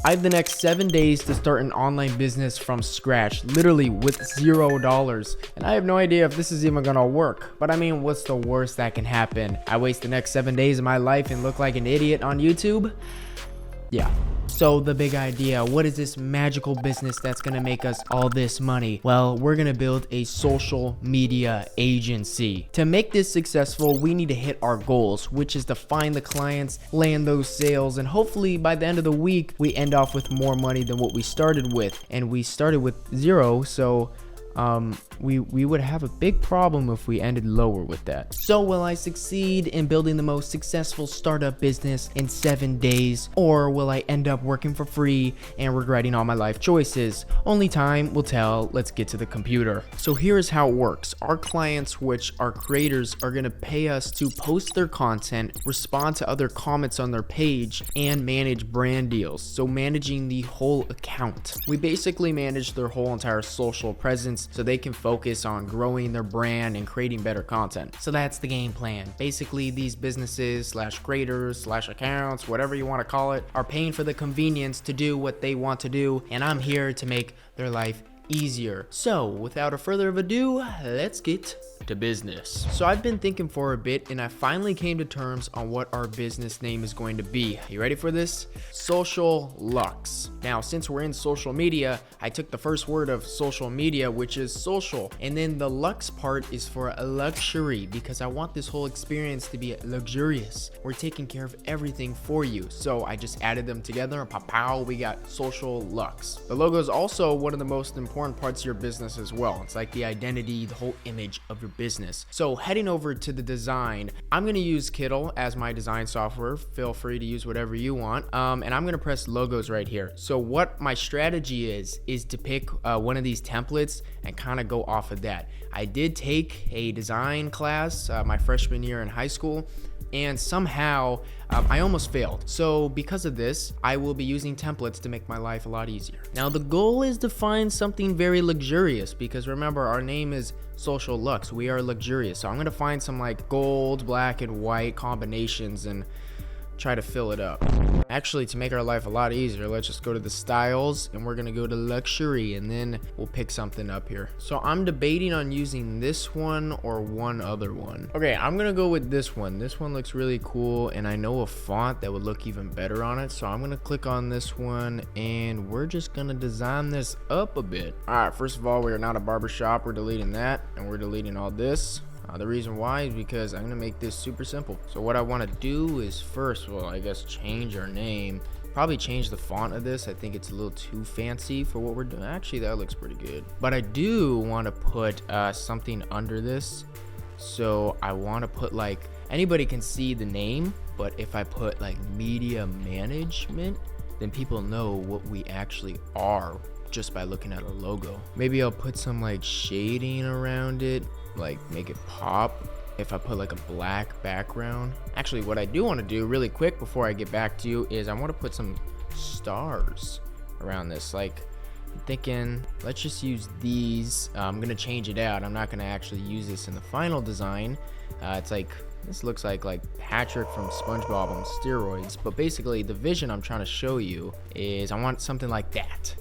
I have the next 7 days to start an online business from scratch, literally with $0. And I have no idea if this is even gonna work. But I mean, what's the worst that can happen? I waste the next 7 days of my life and look like an idiot on YouTube? Yeah. So the big idea, what is this magical business that's gonna make us all this money? Well, we're gonna build a social media agency. To make this successful, we need to hit our goals, which is to find the clients, land those sales, and hopefully by the end of the week, we end off with more money than what we started with. And we started with 0, so we would have a big problem if we ended lower with that. So will I succeed in building the most successful startup business in 7 days, or will I end up working for free and regretting all my life choices? Only time will tell. Let's get to the computer. So here's how it works. Our clients, which are creators, are gonna pay us to post their content, respond to other comments on their page, and manage brand deals. So managing the whole account. We basically manage their whole entire social presence so they can focus on growing their brand and creating better content. So that's the game plan. Basically, these businesses / creators / accounts, whatever you want to call it, are paying for the convenience to do what they want to do, and I'm here to make their life easier. So without a further ado, let's get to business. So I've been thinking for a bit and I finally came to terms on what our business name is going to be. You ready for this? Social Lux. Now, since we're in social media, I took the first word of social media, which is social, and then the Lux part is for a luxury, because I want this whole experience to be luxurious. We're taking care of everything for you. So I just added them together and pow, we got Social Lux. The logo is also one of the most important parts of your business as well. It's like the identity, the whole image of your business. So heading over to the design, I'm going to use Kittl as my design software. Feel free to use whatever you want. And I'm going to press logos right here. So what my strategy is to pick one of these templates and kind of go off of that. I did take a design class my freshman year in high school, and somehow I almost failed. So because of this, I will be using templates to make my life a lot easier. Now the goal is to find something very luxurious, because remember, our name is Social Lux. We are luxurious. So I'm gonna find some like gold, black, and white combinations and try to fill it up. Actually, to make our life a lot easier, let's just go to the styles and we're gonna go to luxury, and then we'll pick something up here. So I'm debating on using this one or one other one. Okay, I'm gonna go with this one. This one looks really cool, and I know a font that would look even better on it. So I'm gonna click on this one and we're just gonna design this up a bit. All right, first of all, we're not a barbershop. We're deleting that, and we're deleting all this. The reason why is because I'm gonna make this super simple. So what I want to do is first, well, I guess change our name. Probably change the font of this. I think it's a little too fancy for what we're doing. Actually, that looks pretty good. But I do want to put something under this. So I want to put like, anybody can see the name, but if I put like media management, then people know what we actually are just by looking at our logo. Maybe I'll put some like shading around it, like make it pop. If I put like a black background. Actually, what I do want to do really quick before I get back to you is I want to put some stars around this. Like, I'm thinking, let's just use these. I'm gonna change it out. I'm not gonna actually use this in the final design. It's like, this looks like Patrick from SpongeBob on steroids. But basically, the vision I'm trying to show you is I want something like that.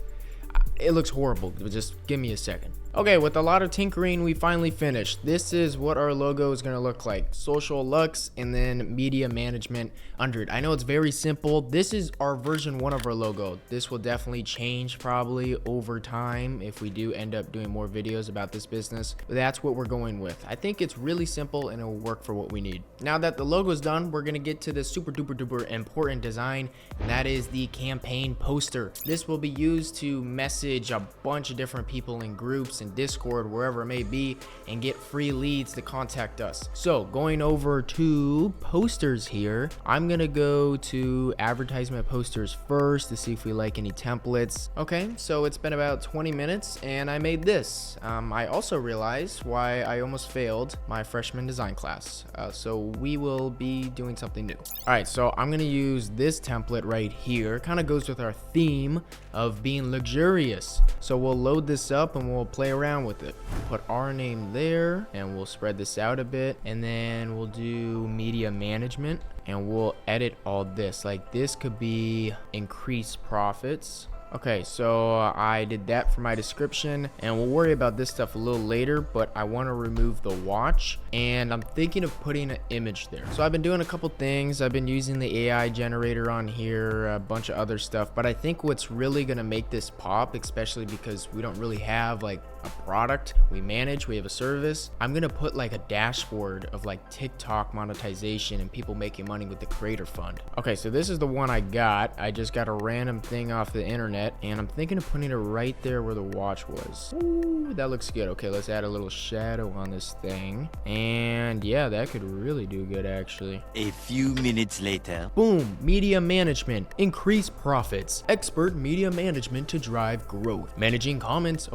It looks horrible, but just give me a second. Okay, with a lot of tinkering, we finally finished. This is what our logo is gonna look like. Social Lux and then media management under it. I know it's very simple. This is our version 1 of our logo. This will definitely change probably over time if we do end up doing more videos about this business. But that's what we're going with. I think it's really simple and it'll work for what we need. Now that the logo is done, we're gonna get to the super duper duper important design, and that is the campaign poster. This will be used to message a bunch of different people in groups and Discord, wherever it may be, and get free leads to contact us. So going over to posters here, I'm gonna go to advertisement posters first to see if we like any templates. Okay, so it's been about 20 minutes and I made this. I also realized why I almost failed my freshman design class. So we will be doing something new. All right, so I'm gonna use this template right here. Kind of goes with our theme of being luxurious. So we'll load this up and we'll play around with it. Put our name there and we'll spread this out a bit, and then we'll do media management and we'll edit all this. Like this could be increase profits. Okay, so I did that for my description, and we'll worry about this stuff a little later, but I want to remove the watch, and I'm thinking of putting an image there. So I've been doing a couple things. I've been using the AI generator on here, a bunch of other stuff, but I think what's really going to make this pop, especially because we don't really have like a product we manage, we have a service, I'm going to put like a dashboard of like TikTok monetization and people making money with the creator fund. Okay, so this is the one I got. I just got a random thing off the internet, and I'm thinking of putting it right there where the watch was. Ooh, that looks good. Okay, let's add a little shadow on this thing, and yeah, that could really do good actually. A few minutes later. Boom, media management, increase profits, expert media management to drive growth, managing comments,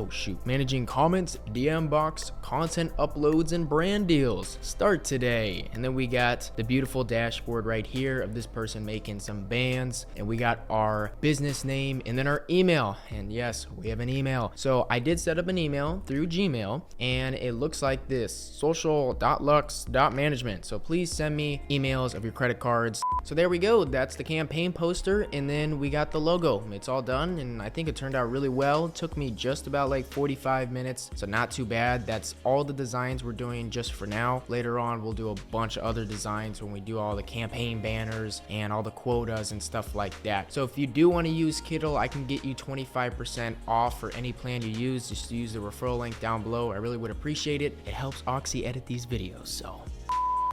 managing comments, DM box, content uploads, and brand deals. Start today. And then we got the beautiful dashboard right here of this person making some bands, and we got our business name and then our email. And yes, we have an email. So I did set up an email through Gmail, and it looks like this: social.lux.management. So please send me emails of your credit cards. So there we go. That's the campaign poster, and then we got the logo. It's all done, and I think it turned out really well. It took me just about like 45 minutes, so not too bad. That's all the designs we're doing just for now. Later on, we'll do a bunch of other designs when we do all the campaign banners and all the quotas and stuff like that. So if you do want to use Kiddle, I can get you 25% off for any plan you use. Just use the referral link down below. I really would appreciate it. It helps Oxy edit these videos.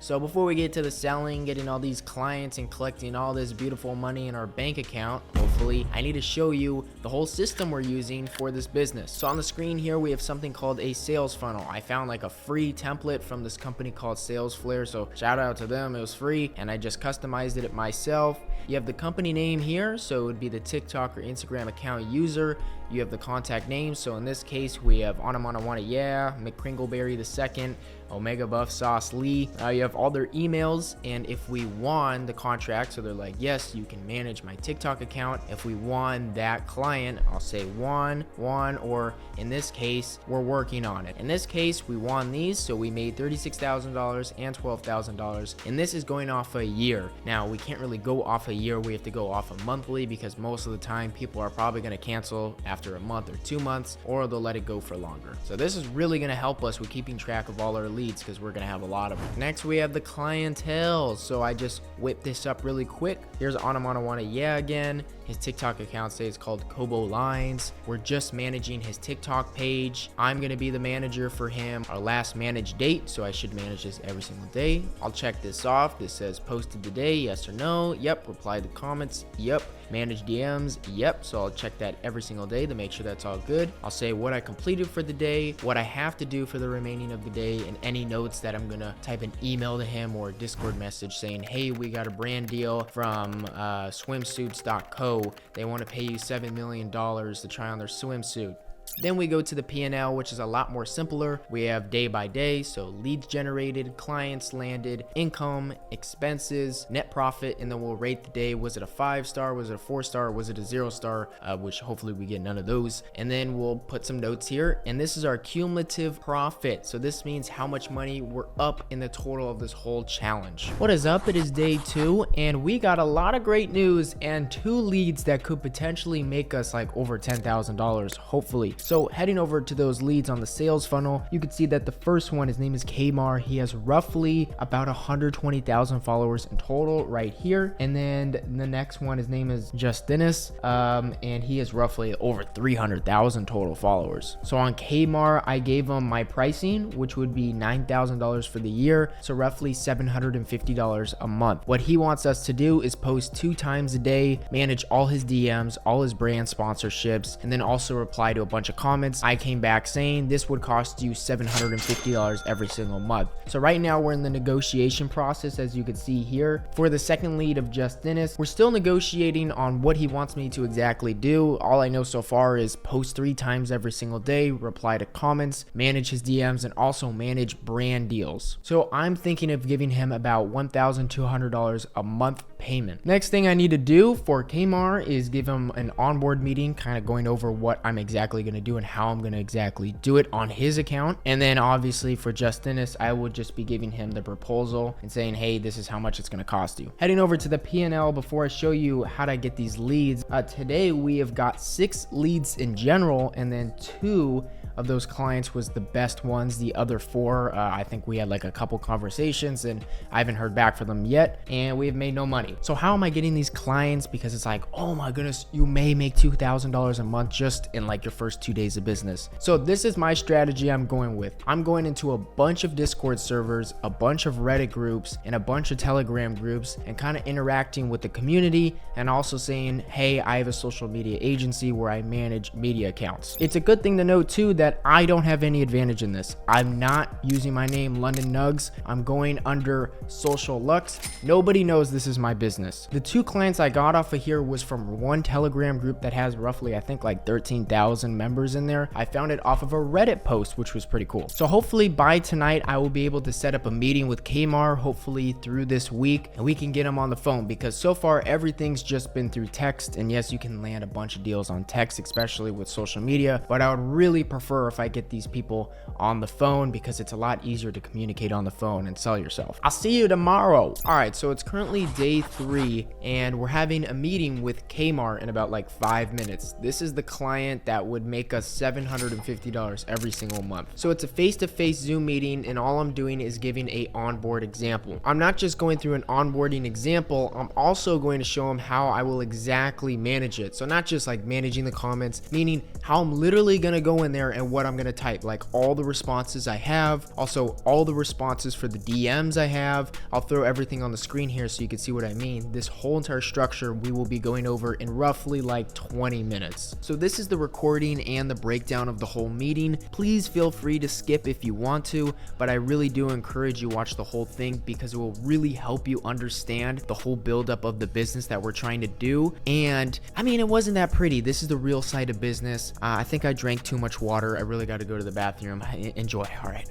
So before we get to the selling, getting all these clients and collecting all this beautiful money in our bank account, hopefully, I need to show you the whole system we're using for this business. So on the screen here, we have something called a sales funnel. I found like a free template from this company called SalesFlare, so shout out to them. It was free, and I just customized it myself. You have the company name here, so it would be the TikTok or Instagram account user. You have the contact name, so in this case, we have Anamanawana, McCringleberry II, Omega Buff Sauce Lee. You have all their emails, and if we won the contract, so they're like, yes, you can manage my TikTok account. If we won that client, I'll say won, or in this case, we're working on it. In this case, we won these, so we made $36,000 and $12,000, and this is going off a year. Now, we can't really go off a year. We have to go off a monthly, because most of the time, people are probably going to cancel after a month or 2 months, or they'll let it go for longer. So this is really going to help us with keeping track of all our leads, because we're going to have a lot of them. Next, we have the clientele. So I just whipped this up really quick. Here's Anamanawana again. His TikTok account says called Kobo Lines. We're just managing his TikTok page. I'm going to be the manager for him. Our last managed date, so I should manage this every single day. I'll check this off. This says posted today, yes or no. Yep. Reply to comments. Yep. Manage DMs. Yep. So I'll check that every single day to make sure that's all good. I'll say what I completed for the day, what I have to do for the remaining of the day, and any notes that I'm going to type an email to him or a Discord message saying, hey, we got a brand deal from swimsuits.co. They want to pay you $7 million to try on their swimsuit. Then we go to the P&L, which is a lot more simpler. We have day by day, so leads generated, clients landed, income, expenses, net profit, and then we'll rate the day. Was it a 5-star? Was it a 4-star? Was it a 0-star? Which hopefully we get none of those. And then we'll put some notes here. And this is our cumulative profit. So this means how much money we're up in the total of this whole challenge. What is up? It is day 2, and we got a lot of great news and 2 leads that could potentially make us like over $10,000, hopefully. So heading over to those leads on the sales funnel, you can see that the first one, his name is Kmar. He has roughly about 120,000 followers in total right here. And then the next one, his name is Justinus, and he has roughly over 300,000 total followers. So on Kmar, I gave him my pricing, which would be $9,000 for the year, so roughly $750 a month. What he wants us to do is post 2 times a day, manage all his DMs, all his brand sponsorships, and then also reply to a bunch of comments. I came back saying this would cost you $750 every single month. So right now we're in the negotiation process, as you can see here. For the second lead of Justinus, we're still negotiating on what he wants me to exactly do. All I know so far is post 3 times every single day, reply to comments, manage his DMs, and also manage brand deals. So I'm thinking of giving him about $1,200 a month payment. Next thing I need to do for Kmar is give him an onboard meeting, kind of going over what I'm exactly going to do and how I'm going to exactly do it on his account. And then obviously for Just Dennis, I would just be giving him the proposal and saying, hey, this is how much it's going to cost you. Heading over to the P&L before I show you how to get these leads. Today we have got 6 leads in general, and then 2 of those clients was the best ones. The other 4, I think we had like a couple conversations and I haven't heard back from them yet, and we have made no money. So how am I getting these clients? Because it's like, oh my goodness, you may make $2,000 a month just in like your first 2 days of business. So this is my strategy I'm going with. I'm going into a bunch of Discord servers, a bunch of Reddit groups, and a bunch of Telegram groups, and kind of interacting with the community, and also saying, hey, I have a social media agency where I manage media accounts. It's a good thing to note too that I don't have any advantage in this. I'm not using my name London Nugs. I'm going under Social Lux. Nobody knows this is my business. The 2 clients I got off of here was from one Telegram group that has roughly, I think, like 13,000 members in there. I found it off of a Reddit post, which was pretty cool. So hopefully by tonight, I will be able to set up a meeting with Kmart, hopefully through this week, and we can get him on the phone, because so far everything's just been through text. And yes, you can land a bunch of deals on text, especially with social media, but I would really prefer if I get these people on the phone, because it's a lot easier to communicate on the phone and sell yourself. I'll see you tomorrow. All right, so it's currently day 3 and we're having a meeting with Kmart in about like 5 minutes. This is the client that would make us $750 every single month. So it's a face-to-face Zoom meeting, and all I'm doing is giving a onboard example. I'm not just going through an onboarding example, I'm also going to show them how I will exactly manage it. So not just like managing the comments, meaning how I'm literally gonna go in there and what I'm gonna type, like all the responses I have, also all the responses for the DMs I have. I'll throw everything on the screen here so you can see what I mean. This whole entire structure we will be going over in roughly like 20 minutes. So this is the recording and the breakdown of the whole meeting. Please feel free to skip if you want to, but I really do encourage you watch the whole thing, because it will really help you understand the whole buildup of the business that we're trying to do. And I mean, it wasn't that pretty. This is the real side of business. I think I drank too much water. I really got to go to the bathroom. Enjoy. All right.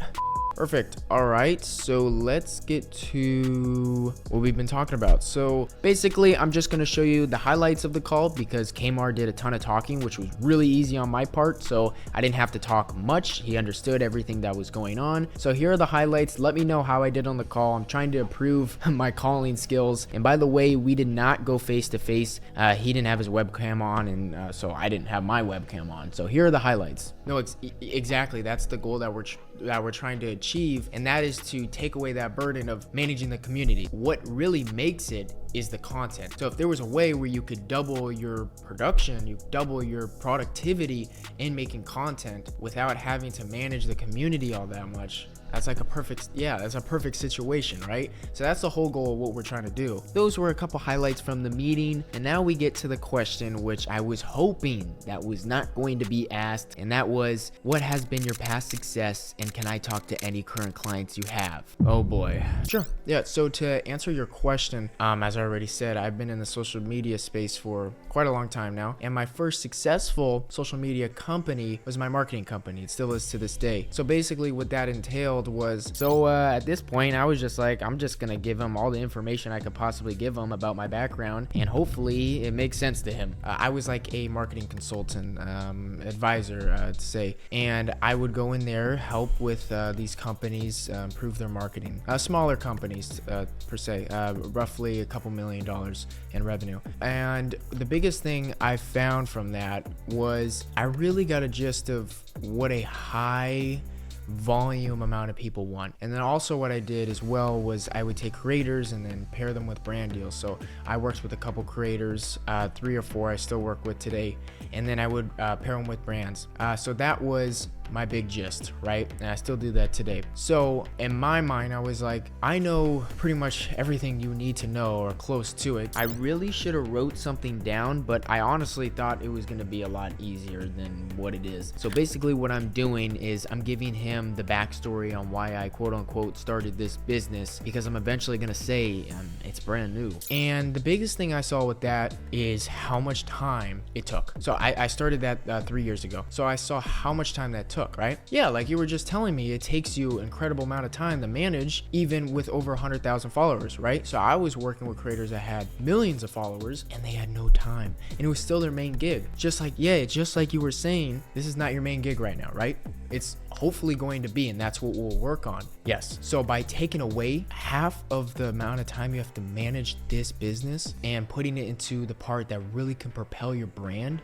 Perfect. All right, so let's get to what we've been talking about. So basically, I'm just going to show you the highlights of the call, because Kmart did a ton of talking, which was really easy on my part. So I didn't have to talk much. He understood everything that was going on. So here are the highlights. Let me know how I did on the call. I'm trying to improve my calling skills. And by the way, we did not go face to face. He didn't have his webcam on, and so I didn't have my webcam on. So here are the highlights. No, exactly. That's the goal that we're trying to achieve, and that is to take away that burden of managing the community. What really makes it is the content. So if there was a way where you could double your production, you double your productivity in making content without having to manage the community all that much, that's like a perfect, that's a perfect situation, right? So that's the whole goal of what we're trying to do. Those were a couple highlights from the meeting, and now we get to the question which I was hoping that was not going to be asked, and that was, what has been your past success, and can I talk to any current clients you have? Oh boy. Sure. Yeah, so to answer your question, as I already said, I've been in the social media space for quite a long time now, and my first successful social media company was my marketing company. It still is to this day. So basically what that entailed was, at this point I was just like, I'm just gonna give him all the information I could possibly give him about my background, and hopefully it makes sense to him. I was like a marketing consultant, advisor to say, and I would go in there, help with these companies improve their marketing, smaller companies per se, roughly a couple $1 million in revenue. And the biggest thing I found from that was I really got a gist of what a high volume amount of people want. And then also what I did as well was I would take creators and then pair them with brand deals. So I worked with a couple creators, 3 or 4 I still work with today, and then I would pair them with brands. So that was my big gist, right? And I still do that today. So in my mind, I was like, I know pretty much everything you need to know or close to it. I really should have wrote something down, but I honestly thought it was going to be a lot easier than what it is. So basically what I'm doing is I'm giving him the backstory on why I quote unquote started this business, because I'm eventually going to say it's brand new. And the biggest thing I saw with that is how much time it took. So I started that 3 years ago. So I saw how much time that took, right? Yeah, like you were just telling me, it takes you an incredible amount of time to manage, even with over 100,000 followers, right? So I was working with creators that had millions of followers and they had no time, and it was still their main gig. Just like you were saying, this is not your main gig right now, right? It's hopefully going to be, and that's what we'll work on. Yes. So by taking away half of the amount of time you have to manage this business and putting it into the part that really can propel your brand.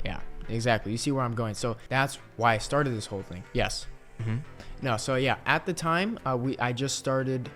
Yeah, exactly. You see where I'm going. So that's why I started this whole thing. Yes. No, so yeah, at the time, I just started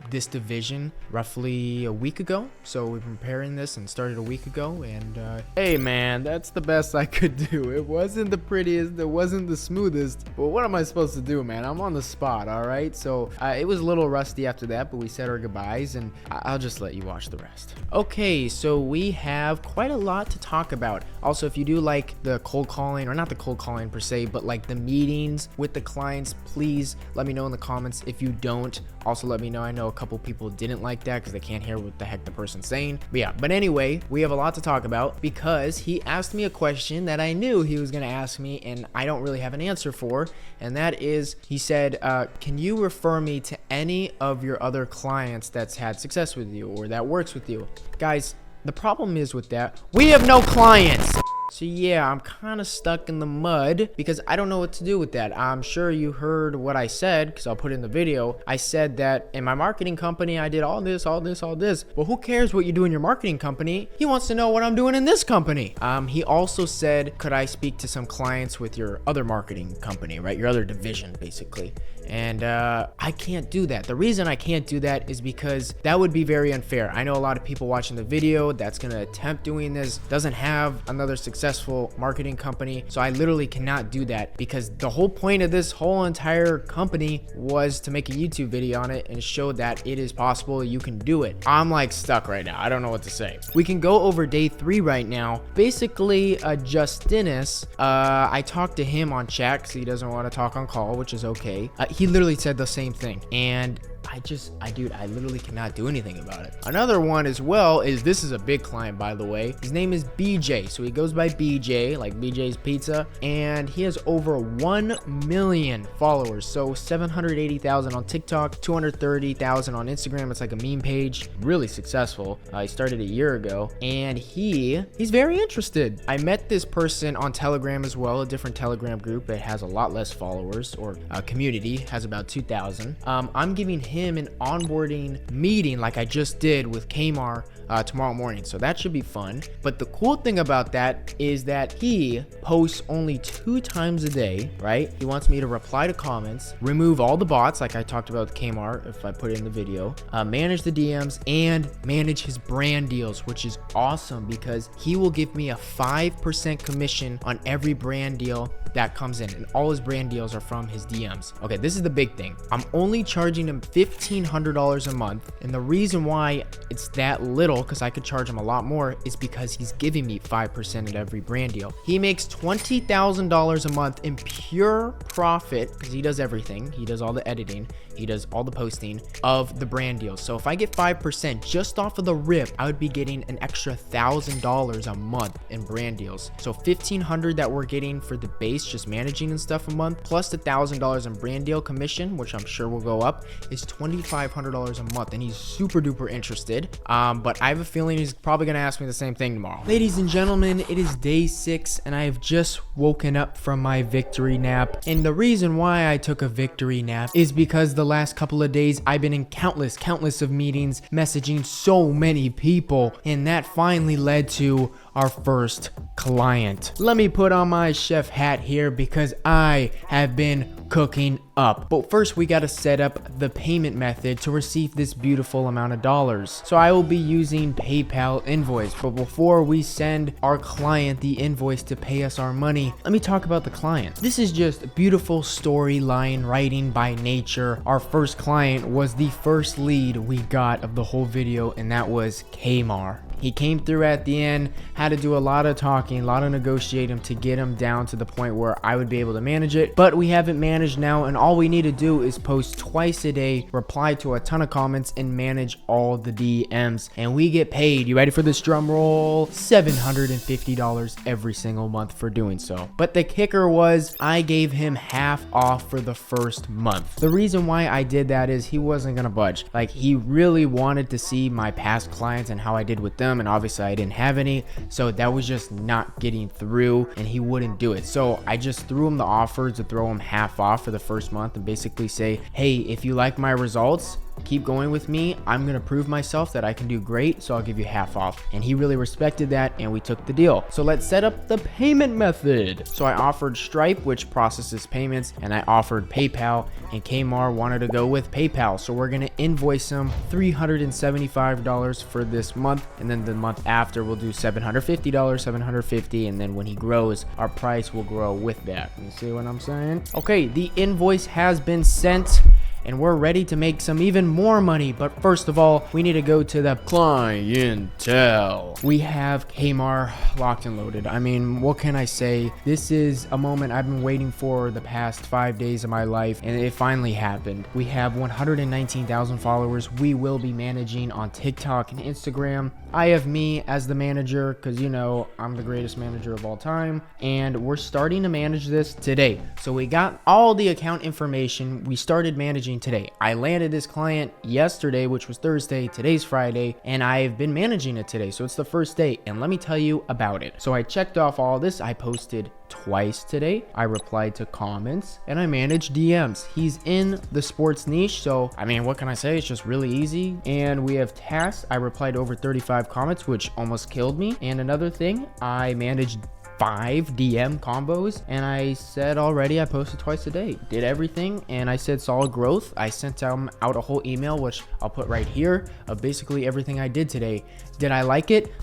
this division roughly a week ago. So we've been preparing this and started a week ago. And hey, man, that's the best I could do. It wasn't the prettiest, it wasn't the smoothest, but what am I supposed to do, man? I'm on the spot, all right? So it was a little rusty after that, but we said our goodbyes, and I'll just let you watch the rest. Okay, so we have quite a lot to talk about. Also, if you do like the cold calling, or not the cold calling per se, but like the meetings with the clients, please let me know in the comments. If you don't, also let me know. I know a couple people didn't like that because they can't hear what the heck the person's saying. But yeah, but anyway, we have a lot to talk about because he asked me a question that I knew he was going to ask me and I don't really have an answer for. And that is, he said, can you refer me to any of your other clients that's had success with you or that works with you? Guys, the problem is with that, we have no clients. So yeah, I'm kind of stuck in the mud because I don't know what to do with that. I'm sure you heard what I said because I'll put it in the video. I said that in my marketing company, I did all this. Well, who cares what you do in your marketing company? He wants to know what I'm doing in this company. He also said, could I speak to some clients with your other marketing company, right? Your other division, basically. And I can't do that. The reason I can't do that is because that would be very unfair. I know a lot of people watching the video that's going to attempt doing this doesn't have another successful marketing company. So I literally cannot do that because the whole point of this whole entire company was to make a YouTube video on it and show that it is possible, you can do it. I'm like stuck right now. I don't know what to say. We can go over day 3 right now. Basically, Justinus, I talked to him on chat because he doesn't want to talk on call, which is okay. He literally said the same thing, and I literally cannot do anything about it. Another one as well is, this is a big client, by the way. His name is BJ. So he goes by BJ, like BJ's Pizza, and he has over 1 million followers. So 780,000 on TikTok, 230,000 on Instagram. It's like a meme page. Really successful. He started a year ago, and he's very interested. I met this person on Telegram as well, a different Telegram group that has a lot less followers, or community, has about 2,000. I'm giving him an onboarding meeting like I just did with Kmart tomorrow morning, so that should be fun. But the cool thing about that is that he posts only 2 times a day, right? He wants me to reply to comments, remove all the bots like I talked about with Kmart if I put it in the video, manage the DMs, and manage his brand deals, which is awesome because he will give me a 5% commission on every brand deal that comes in, and all his brand deals are from his DMs. Okay, this is the big thing. I'm only charging him $1,500 a month, and the reason why it's that little, because I could charge him a lot more, is because he's giving me 5% at every brand deal. He makes $20,000 a month in pure profit because he does everything. He does all the editing, he does all the posting of the brand deals. So if I get 5% just off of the rip, I would be getting an extra $1,000 a month in brand deals. So $1,500 that we're getting for the base, just managing and stuff a month, plus the $1,000 in brand deal commission, which I'm sure will go up, is $2,500 a month. And he's super duper interested. But I have a feeling he's probably gonna ask me the same thing tomorrow. Ladies and gentlemen, it is day 6 and I have just woken up from my victory nap. And the reason why I took a victory nap is because the last couple of days I've been in countless of meetings, messaging so many people, and that finally led to our first client. Let me put on my chef hat here because I have been cooking up. But first we gotta set up the payment method to receive this beautiful amount of dollars. So I will be using PayPal invoice. But before we send our client the invoice to pay us our money, let me talk about the client. This is just beautiful storyline writing by nature. Our first client was the first lead we got of the whole video, and that was Kmart. He came through at the end, had to do a lot of talking, a lot of negotiating to get him down to the point where I would be able to manage it. But we have it managed now, and all we need to do is post twice a day, reply to a ton of comments, and manage all the DMs. And we get paid, you ready for this drum roll? $750 every single month for doing so. But the kicker was I gave him half off for the first month. The reason why I did that is he wasn't gonna budge. Like, he really wanted to see my past clients and how I did with them, and obviously I didn't have any, so that was just not getting through, and he wouldn't do it. So I just threw him the offer to throw him half off for the first month and basically say, hey, if you like my results, keep going with me. I'm gonna prove myself that I can do great, so I'll give you half off. And he really respected that, and we took the deal. So let's set up the payment method. So I offered Stripe, which processes payments, and I offered PayPal, and Kmart wanted to go with PayPal. So we're gonna invoice him $375 for this month, and then the month after we'll do $750, $750, and then when he grows, our price will grow with that. You see what I'm saying? Okay, the invoice has been sent, and we're ready to make some even more money. But first of all, we need to go to the clientele. We have Kmart locked and loaded. I mean, what can I say? This is a moment I've been waiting for the past 5 days of my life, and it finally happened. We have 119,000 followers. We will be managing on TikTok and Instagram. I have me as the manager because, you know, I'm the greatest manager of all time, and we're starting to manage this today. So we got all the account information. We started managing today. I landed this client yesterday, which was Thursday. Today's Friday, and I've been managing it today. So it's the first day, and let me tell you about it. So I checked off all this. I posted twice today. I replied to comments, and I managed DMs. He's in the sports niche, so I mean, what can I say? It's just really easy. And we have tasks. I replied to over 35 comments, which almost killed me. And another thing, I managed 5 DM combos, and I said already I posted twice a day, did everything, and I said solid growth. I sent out a whole email, which I'll put right here, of basically everything I did today. Did I like it?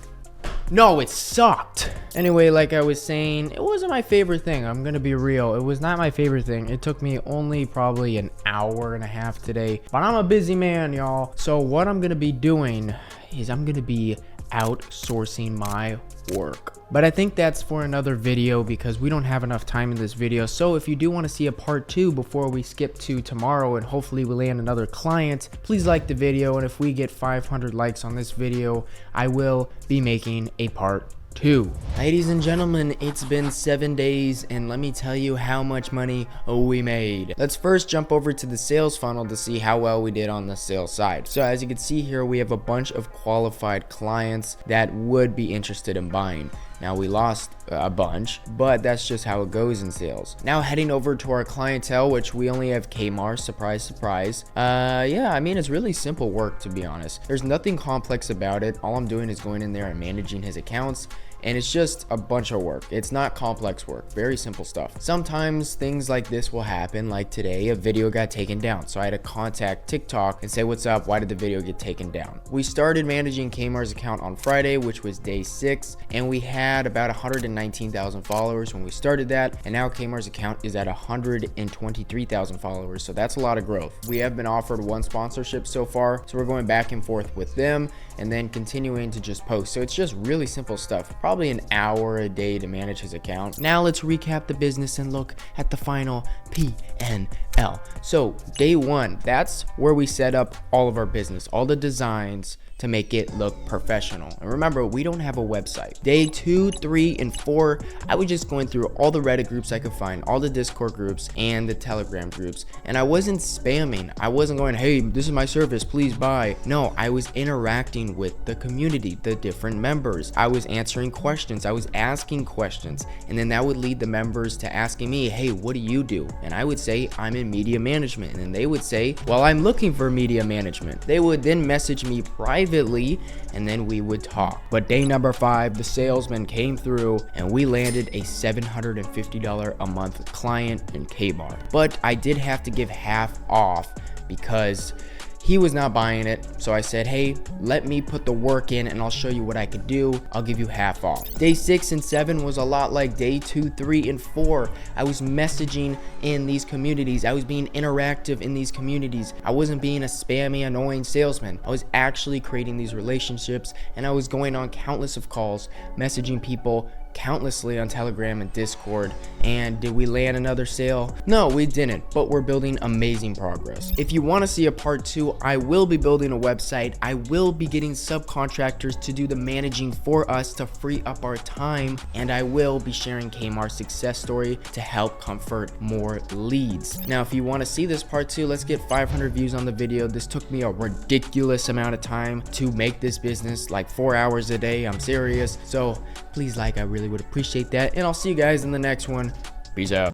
No, it sucked. Anyway, like I was saying, it wasn't my favorite thing. I'm gonna be real. It was not my favorite thing. It took me only probably an hour and a half today, but I'm a busy man, y'all. So what I'm gonna be doing is I'm gonna be outsourcing my work. But I think that's for another video because we don't have enough time in this video. So if you do want to see a part 2 before we skip to tomorrow and hopefully we land another client, please like the video, and if we get 500 likes on this video, I will be making a part 2. Ladies and gentlemen, it's been 7 days, and let me tell you how much money we made. Let's first jump over to the sales funnel to see how well we did on the sales side. So as you can see here, we have a bunch of qualified clients that would be interested in buying. Now we lost a bunch, but that's just how it goes in sales. Now heading over to our clientele, which we only have Kmart, surprise, surprise. Yeah, I mean, it's really simple work, to be honest. There's nothing complex about it. All I'm doing is going in there and managing his accounts, and it's just a bunch of work. It's not complex work, very simple stuff. Sometimes things like this will happen, like today, a video got taken down. So I had to contact TikTok and say, what's up? Why did the video get taken down? We started managing Kmart's account on Friday, which was day 6, and we had about 119,000 followers when we started that, and now Kmart's account is at 123,000 followers, so that's a lot of growth. We have been offered 1 sponsorship so far, so we're going back and forth with them and then continuing to just post. So it's just really simple stuff, probably an hour a day to manage his account. Now let's recap the business and look at the final P&L. So day 1, that's where we set up all of our business, all the designs to make it look professional. And remember, we don't have a website. Day 2, 3, and 4, I was just going through all the Reddit groups I could find, all the Discord groups and the Telegram groups, and I wasn't spamming. I wasn't going, hey, this is my service, please buy. No, I was interacting with the community, the different members. I was answering questions, I was asking questions, and then that would lead the members to asking me, hey, what do you do? And I would say, I'm in media management. And they would say, well, I'm looking for media management. They would then message me privately, and then we would talk. But day number 5, the salesman came through and we landed a $750 a month client in Kmart. But I did have to give half off because He was not buying it, so I said, hey, let me put the work in and I'll show you what I could do. I'll give you half off. Day 6 and 7 was a lot like day 2, 3, and 4. I was messaging in these communities. I was being interactive in these communities. I wasn't being a spammy, annoying salesman. I was actually creating these relationships, and I was going on countless of calls, messaging people countlessly on Telegram and Discord. And did we land another sale? No, we didn't, but we're building amazing progress. If you want to see a part 2, I will be building a website. I will be getting subcontractors to do the managing for us to free up our time, and I will be sharing Kmart's success story to help convert more leads. Now, if you want to see this part 2, let's get 500 views on the video. This took me a ridiculous amount of time to make this business, like 4 hours a day. I'm serious. So please, like, I really would appreciate that, and I'll see you guys in the next one. Peace out.